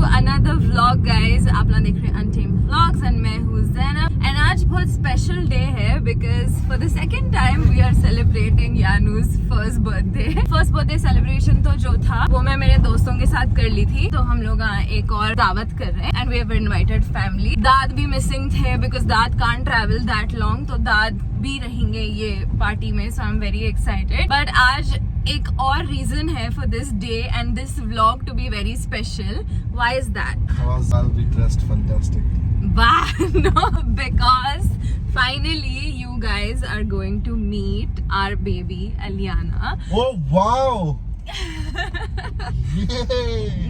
Another vlog guys. आप लोग देख रहे हैं अनटेम्ड व्लॉग्स एंड मैं हूँ ज़ैनब। एंड आज बहुत स्पेशल डे है because for the second time we are celebrating Yanu's first birthday celebration तो जो था वो मैं मेरे दोस्तों के साथ कर ली थी। तो हम लोग एक और दावत कर रहे हैं and we have invited family. दाद भी मिसिंग थे बिकॉज दाद कांट ट्रैवल दैट लॉन्ग, तो दाद भी रहेंगे ये पार्टी में। So I am very excited. But आज एक और रीजन है for this day and this vlog to be very special. Why is that? Because I'll be dressed fantastic. Wow, no, because finally you guys are going to meet our baby Aliana. Oh wow!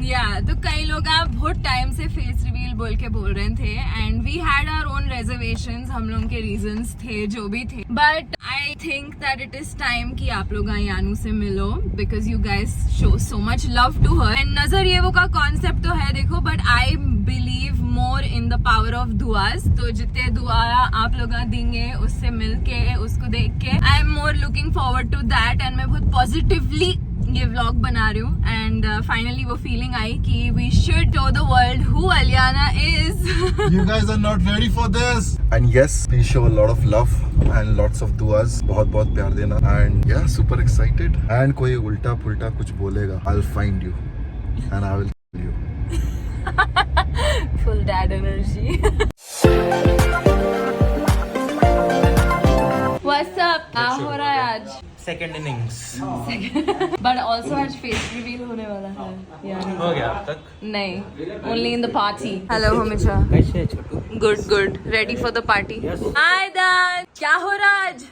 Yeah, तो कई लोग आप बहुत time से face reveal बोल के बोल रहे थे and we had our own reservations, हम लोगों के रीजंस थे जो भी थे। But I think that it is time कि आप लोग यानू से मिलो because you guys show so much love to her. And नजर ये वो का कॉन्सेप्ट तो है देखो, but I believe more in the power of दुआस। तो जितने दुआ आप लोग देंगे उससे मिल के उसको देख के I am more looking forward to that. And मैं बहुत पॉजिटिवली ये व्लॉग बना रही हूँ एंड फाइनली वो फीलिंग आई कि we should show the world who Aliana is. You guys are not ready for this. And yes, please show a lot of love and lots of duas. बहुत प्यार देना and yeah, super excited. And कोई उल्टा पुल्टा कुछ बोलेगा, I'll find you and I will kill you. Full dad energy. What's up? क्या हो रहा है आज? सेकेंड इनिंग्स बट ऑल्सो आज फेस रिवील होने वाला है यार। हो गया अब तक? नहीं, only in the party. Hello हमेशा। कैसे है Chhotu? Good ready for the party. Hi dad, क्या हो रहा है आज?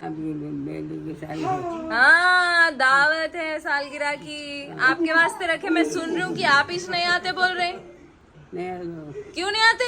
हाँ, दावत है सालगिरह की, आपके वास्ते रखे। मैं सुन रही हूँ कि आप इस नहीं आते बोल रहे। क्यों नहीं आते?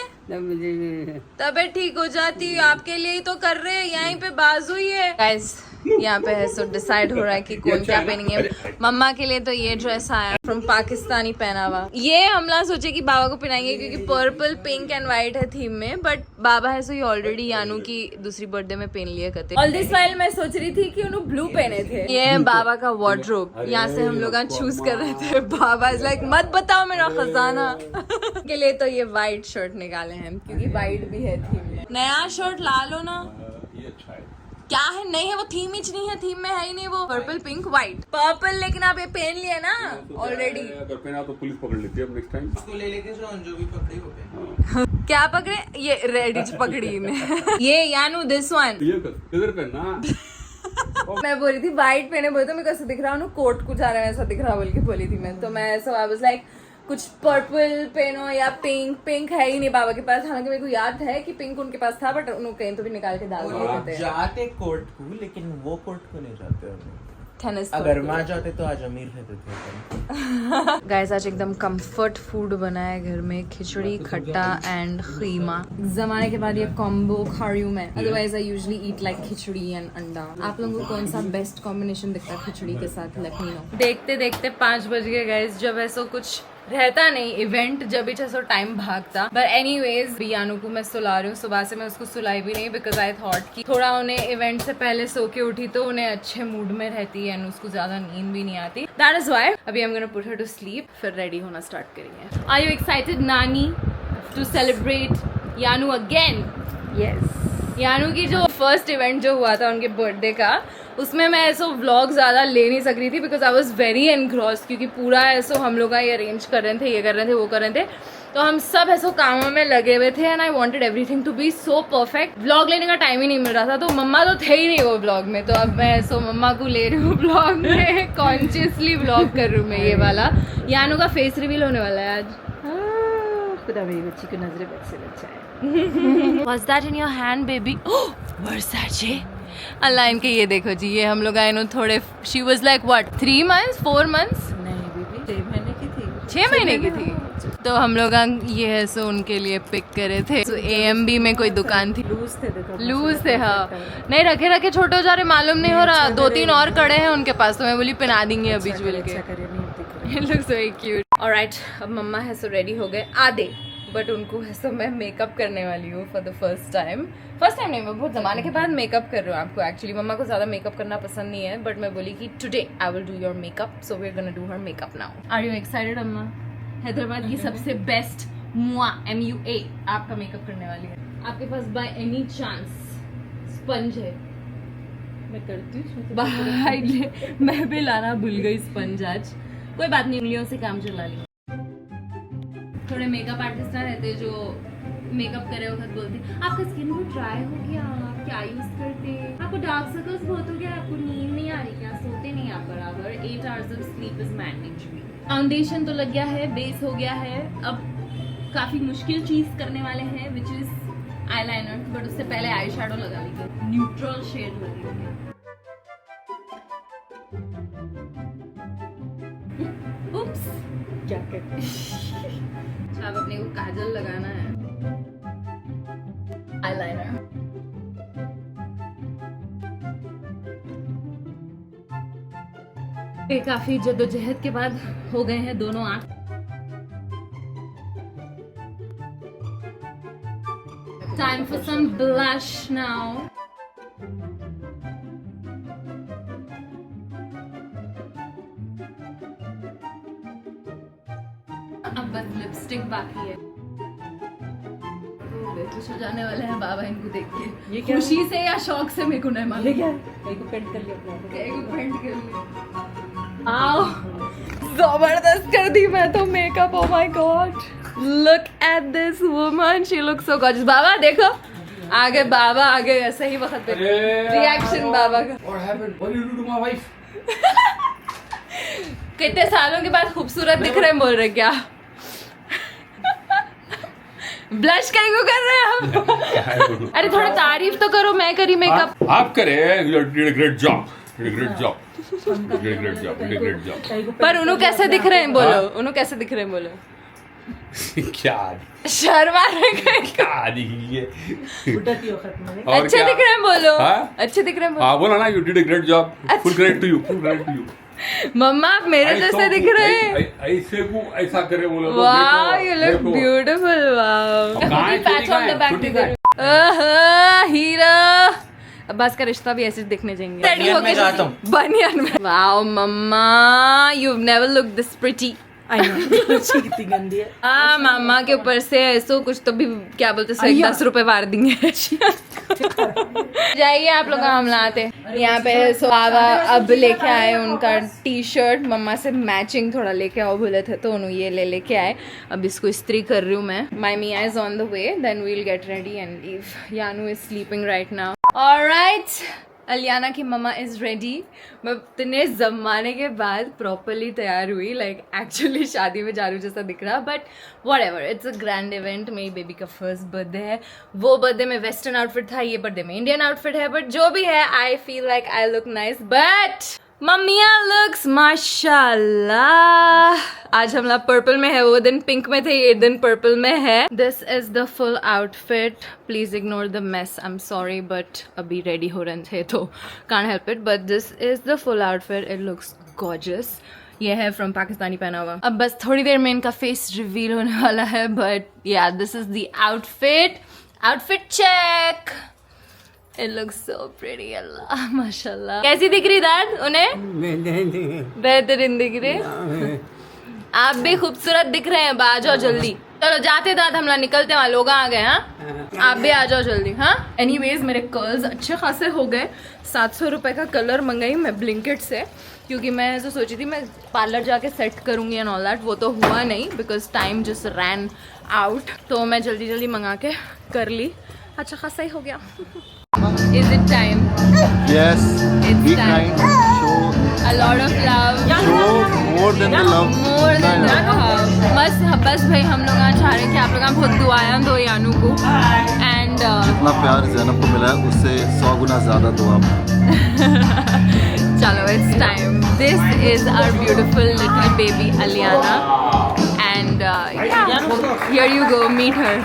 तबीयत ठीक हो जाती, आपके लिए ही तो कर रहे हैं, यहीं पे बाजू ही है। गाइस यहाँ पे है, सो डिसाइड हो रहा है कि कौन क्या पहनेंगे। मम्मा के लिए तो ये ड्रेस आया फ्रॉम पाकिस्तानी पहनावा। ये हमला सोचे कि बाबा को पहनाएंगे क्योंकि पर्पल पिंक एंड व्हाइट है थीम में, बट बाबा है सो ये ऑलरेडी यानू की दूसरी बर्थडे में पहन लिया करते। ऑल दिस वाइल मैं सोच रही थी कि उन्होंने ब्लू पहने थे। ये है बाबा का वार्डरोब, यहाँ से हम लोग चूज कर रहे थे। बाबा इज लाइक मत बताओ मेरा खजाना। के लिए तो ये व्हाइट शर्ट निकाले हैं क्योंकि व्हाइट भी है थीम में। नया शर्ट ला लो ना। क्या है? नहीं है, वो थीम ही नहीं है, थीम में है ही नहीं वो। पर्पल पिंक व्हाइट पर्पल, लेकिन आप ये पहन लिया ना ऑलरेडी। अगर पहना तो पुलिस पकड़ लेती है अब नेक्स्ट टाइम। इसको ले लेके जो भी पकड़े हो गए। क्या पकड़े? ये रेड पकड़ी ने। ये यानू दिस वन इधर पहनना। मैं बोली थी व्हाइट पहने, बोले तो मैं कैसे दिख रहा हूँ, कोट कुछ आ रहा है ऐसा दिख रहा बोल के बोली थी मैं। तो मैं ऐसा आई वाज लाइक कुछ पर्पल पहनो या पिंक है ही नहीं बाबा के पास। हालांकि मेरे को याद है कि पिंक उनके पास था, बट उन्होंने कहीं तो भी निकाल के डाल दिए थे। जाते कोर्ट को, लेकिन वो कोर्ट को नहीं जाते। टेनिस अगर वहाँ जाते तो आज अमीर रहते थे। गाइस आज एकदम कंफर्ट फूड बना है घर में, खिचड़ी खट्टा एंड खीमा। जमाने के बाद ये कॉम्बो खा रही हूँ मैं, otherwise I usually eat like khichdi and अंडा। आप लोगों को कौन सा बेस्ट कॉम्बिनेशन दिखता है खिचड़ी के साथ? Let me know. देखते देखते 5 बज गए गाइस। जब ऐसा कुछ रहता नहीं इवेंट, जब भी सो टाइम भागता। बट एनीवेज यानू को मैं सुला रही हूँ। सुबह से मैं उसको सुलाई भी नहीं बिकॉज आई थॉट कि थोड़ा उन्हें इवेंट से पहले सो के उठी तो उन्हें अच्छे मूड में रहती है एंड उसको ज्यादा नींद भी नहीं आती। दैट इज व्हाई अभी I am gonna put her to sleep, फिर रेडी होना स्टार्ट करेंगे। आर यू एक्साइटेड नानी to celebrate Yanu again? Yes. Yanu की जो फर्स्ट इवेंट जो हुआ था उनके बर्थडे का, उसमें मैं ऐसा व्लॉग ज़्यादा ले नहीं सक रही थी because I was very engross, क्योंकि पूरा ऐसा हम लोग ये अरेंज कर रहे थे, ये कर रहे थे, वो कर रहे थे। तो हम सब ऐसा कामों में लगे हुए थे and I wanted everything to be so perfect. Vlog लेने का टाइम ही नहीं मिल रहा था, तो मम्मा तो थे ही नहीं वो व्लॉग में। तो अब मैं ऐसा मम्मा को ले रही हूँ व्लॉग में, कॉन्शियसली व्लॉग कर रही हूँ मैं ये वाला। यानू का फेस रिवील होने वाला है आज। खुदा मेरी बच्ची को नजरें बच से बचाए। What's that in your hand, baby? Oh, Versace. अल्लाह इनके ये देखो जी, ये हम लोग आए नो थोड़े। She was like what 3 months 4 months? नहीं बेबी 6 महीने की थी। 6 महीने की थी। तो हम लोग ये है सो उनके लिए पिक करे थे। तो AMB में कोई दुकान थी, लूज थे, देखो लूज थे। हाँ नहीं, रखे रखे छोटे हो जा रहे, मालूम नहीं हो रहा। 2-3 और कड़े हैं उनके पास, तो मैं बोली पहना देंगे अभी मिल के। Looks very cute. ऑलराइट, अब मम्मा है सो रेडी हो गए आधे, बट उनको है सो मैं मेकअप करने वाली हूँ फॉर द फर्स्ट टाइम नहीं, मैं बहुत ज़माने के बाद मेकअप कर रही हूँ आपको। एक्चुअली मम्मा को ज़्यादा मेकअप करना पसंद नहीं है, बट मैं बोली कि today I will do your makeup, so we are gonna do her makeup now. Are you excited अम्मा? हैदराबाद की सबसे बेस्ट मुआ MUA आपका मेकअप करने वाली है। आपके पास बाय एनी चांस स्पंज है? मैं करती हूँ बाय मैं भी लाना भूल गई स्पंज आज। कोई बात नहीं, उंगलियों से काम चला लिया। थोड़े मेकअप आर्टिस्ट ना रहते जो मेकअप करे वक्त बोलते आपका स्किन बहुत ड्राई हो गया, आप क्या यूज करते, आपको डार्क सर्कल्स बहुत हो गया, आपको नींद नहीं आ रही क्या, सोते नहीं आप बराबर, 8 hours of sleep is mandatory. Foundation तो लग गया है, बेस हो गया है, अब काफी मुश्किल चीज करने वाले हैं विच इज आईलाइनर, बट उससे पहले आई शेडो लगा लीजिए, न्यूट्रल शेड लगेगी। उप्स, क्या करते अच्छा अब अपने को काजल लगाना है, आईलाइनर। ये काफी जद्दोजहद के बाद हो गए हैं दोनों आंख। Time for some blush now. अब बस लिपस्टिक बाकी है। बेहोश हो जाने वाले हैं बाबा इनको देख के। ये क्या खुशी से या शौक से मेरे को नहीं मालूम। ये क्या है? कहीं को पेंट कर लिया अपना। कहीं को पेंट कर लिया। आओ, जबरदस्त कर दी मैं तो makeup. Oh my god, look at this woman, she looks so gorgeous. बाबा देखो, आगे बाबा आगे ऐसे ही वक्त पे रिएक्शन बाबा का। What happened? What did you do to my wife? कितने सालों के बाद खूबसूरत दिख रहे हैं बोल रहे क्या? ब्लश कहीं को कर रहे हैं हम? अरे थोड़ा तारीफ तो करो, मैं करी मेकअप। आप करे, you did a great job. You did a great job. You did a great job. You did a great job. कहीं को पर उन्हों कैसे दिख रहे हैं बोलो, उन्हों कैसे दिख रहे हैं बोलो। क्या शर्मा रहे हैं। क्या दिखिए उठती हो खत्म में। और अच्छे क्या? दिख रहे हैं बोलो, हाँ? अच्छे दिख रहे हैं बोलो। हाँ बोला ना, you did a great job. Full credit to you. Full credit to you. मम्मा आप मेरे जैसे दिख रहे हैं। ऐसे को ऐसा करे बोलो तो वाह, देखो, यू लुक देखो। ब्यूटीफुल। वाओ, अब कहाँ है? पैच छोटी ऑन द कहाँ बैक है? टू छोटी द हीरा। अब्बास का रिश्ता भी ऐसे दिखने जाएंगे। रेडी हो के जाता हूं बनियान में। Wow mama, you never look this pretty. I know कितनी गंदी है। हाँ, मामा के ऊपर से ऐसो कुछ तो भी क्या बोलते हैं, 10 रुपए वार देंगे। जाइए आप लोग, हम लाते यहाँ पे। सो बाबा अब लेके आए उनका T-shirt, मम्मा से मैचिंग थोड़ा लेके आओ बोले थे तो उन्होंने ये लेके आए। अब इसको इस्त्री कर रही हूँ मैं। माई मिया is on the way, then we'll get ready and leave. Yanu is sleeping right now. Alright, Aliana की मम्मा इज रेडी। मैं इतने जमाने के बाद प्रॉपरली तैयार हुई, लाइक एक्चुअली शादी में जा रही हूँ जैसा दिख रहा, but whatever, it's a grand event. मेरी बेबी का फर्स्ट बर्थडे है। वो बर्थडे में वेस्टर्न आउटफिट था, ये बर्थडे में इंडियन आउटफिट है, बट जो भी है I feel like I look nice. But मम्मिया लुक्स माशाल्लाह। आज हम लोग पर्पल में है, वो दिन पिंक में थे, ये दिन पर्पल में है। This is the full outfit. Please ignore the mess, I am sorry, but अभी रेडी हो रहे थे तो can't help it. But this is the full outfit, it looks gorgeous. ये है फ्रॉम पाकिस्तानी पहना हुआ। अब बस थोड़ी देर में इनका फेस रिवील होने वाला है, but yeah this is the outfit. Outfit check, it looks so pretty. Allah माशाल्लाह। कैसी दिख रही दाद उन्हें? बेहतरीन दिख रही। आप भी खूबसूरत दिख रहे हैं, आ जाओ जल्दी। चलो जाते दाद, हम लोग निकलते, वहाँ लोग आ गए। हाँ, आप भी आ जाओ जल्दी। हाँ, एनीवेज मेरे कर्ल्स अच्छे खासे हो गए। 700 रुपये का कलर मंगाई मैं ब्लिंकिट से, क्योंकि मैं ऐसे सोची थी मैं पार्लर जाके सेट करूँगी एंड ऑल दैट। वो तो हुआ नहीं because time just ran out, तो मैं जल्दी जल्दी मंगा के कर ली। अच्छा खासा ही हो गया। Is it time? Yes. It's Be time. kind. Show A lot of love. more than the love. More than the love. बस भाई हम लोग आज चाह रहे हैं कि आप लोग बहुत दुआएं दो यानू को, एंड जितना प्यार जैनब को मिला है उससे 100 गुना ज्यादा दुआ। चलो it's time. This is our beautiful little baby Aliana, and yeah, here you go, meet her.